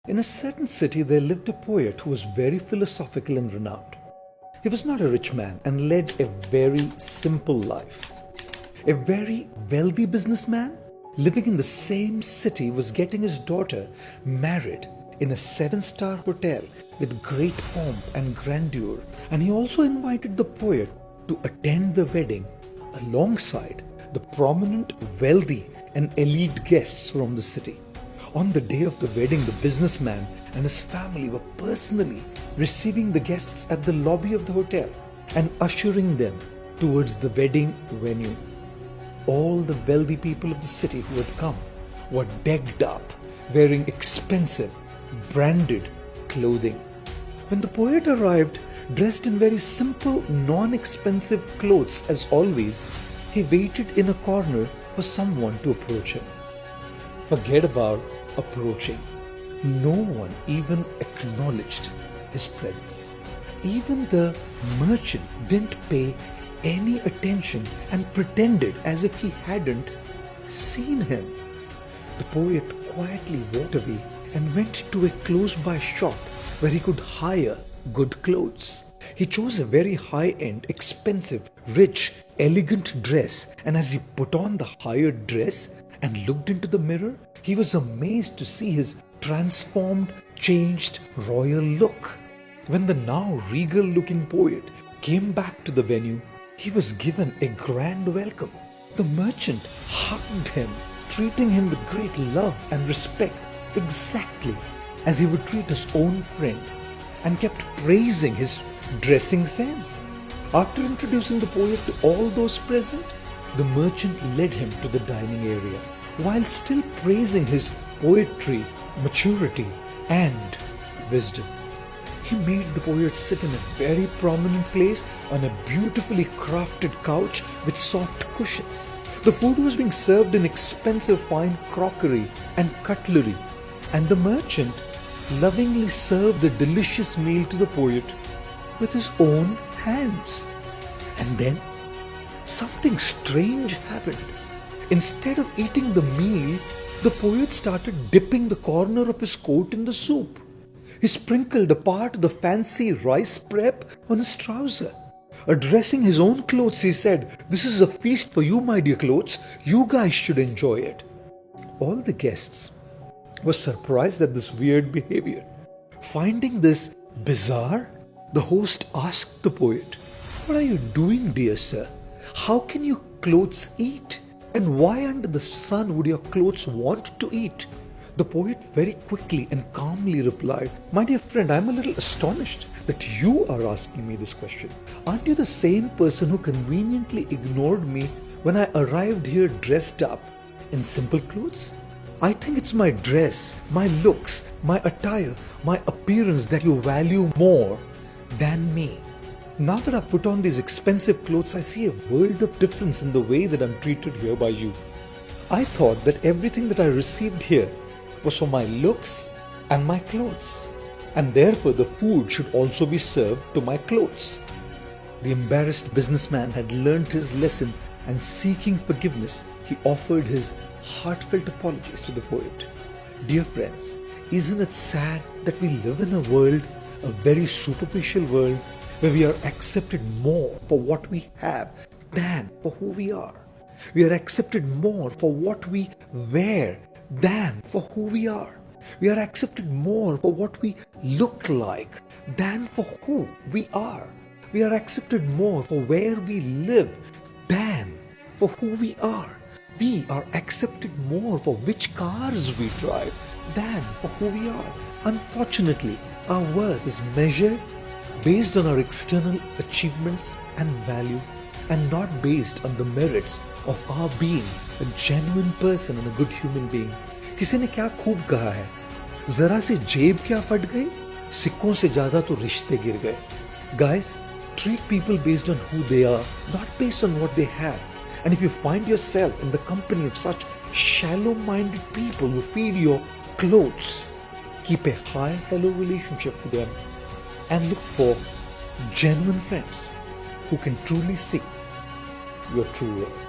In a certain city there lived a poet who was very philosophical and renowned. He was not a rich man and led a very simple life. A very wealthy businessman living in the same city was getting his daughter married in a 7-star hotel with great pomp and grandeur, and he also invited the poet to attend the wedding alongside the prominent, wealthy and elite guests from the city. On the day of the wedding, the businessman and his family were personally receiving the guests at the lobby of the hotel and ushering them towards the wedding venue. All the wealthy people of the city who had come were decked up, wearing expensive, branded clothing. When the poet arrived, dressed in very simple, non-expensive clothes as always, he waited in a corner for someone to approach him. Forget about approaching. No one even acknowledged his presence. Even the merchant didn't pay any attention and pretended as if he hadn't seen him. The poet quietly walked away and went to a close-by shop where he could hire good clothes. He chose a very high-end, expensive, rich, elegant dress, and as he put on the hired dress and looked into the mirror, he was amazed to see his transformed, changed, royal look. When the now regal-looking poet came back to the venue, he was given a grand welcome. The merchant hugged him, treating him with great love and respect, exactly as he would treat his own friend, and kept praising his dressing sense. After introducing the poet to all those present, the merchant led him to the dining area, while still praising his poetry, maturity, and wisdom. He made the poet sit in a very prominent place on a beautifully crafted couch with soft cushions. The food was being served in expensive fine crockery and cutlery, and the merchant lovingly served the delicious meal to the poet with his own hands. And then something strange happened. Instead of eating the meal, the poet started dipping the corner of his coat in the soup. He sprinkled a part of the fancy rice prep on his trouser. Addressing his own clothes, he said, "This is a feast for you, my dear clothes. You guys should enjoy it." All the guests were surprised at this weird behavior. Finding this bizarre, the host asked the poet, "What are you doing, dear sir? How can your clothes eat? And why under the sun would your clothes want to eat?" The poet very quickly and calmly replied, "My dear friend, I am a little astonished that you are asking me this question. Aren't you the same person who conveniently ignored me when I arrived here dressed up in simple clothes? I think it's my dress, my looks, my attire, my appearance that you value more than me. Now that I've put on these expensive clothes, I see a world of difference in the way that I'm treated here by you. I thought that everything that I received here was for my looks and my clothes, and therefore the food should also be served to my clothes." The embarrassed businessman had learnt his lesson, and seeking forgiveness, he offered his heartfelt apologies to the poet. Dear friends, isn't it sad that we live in a world, a very superficial world, where we are accepted more for what we have than for who we are? We are accepted more for what we wear than for who we are. We are accepted more for what we look like than for who we are. We are accepted more for where we live than for who we are. We are accepted more for which cars we drive than for who we are. Unfortunately, our worth is measured based on our external achievements and value, and not based on the merits of our being a genuine person and a good human being. किसी ने क्या खूब कहा है, जरा सी जेब क्या फट गई, सिक्कों से ज्यादा तो रिश्ते गिर गए. Guys, treat people based on who they are, not based on what they have. And if you find yourself in the company of such shallow-minded people who feed your clothes, keep a high hello relationship with them and look for genuine friends who can truly see your true worth.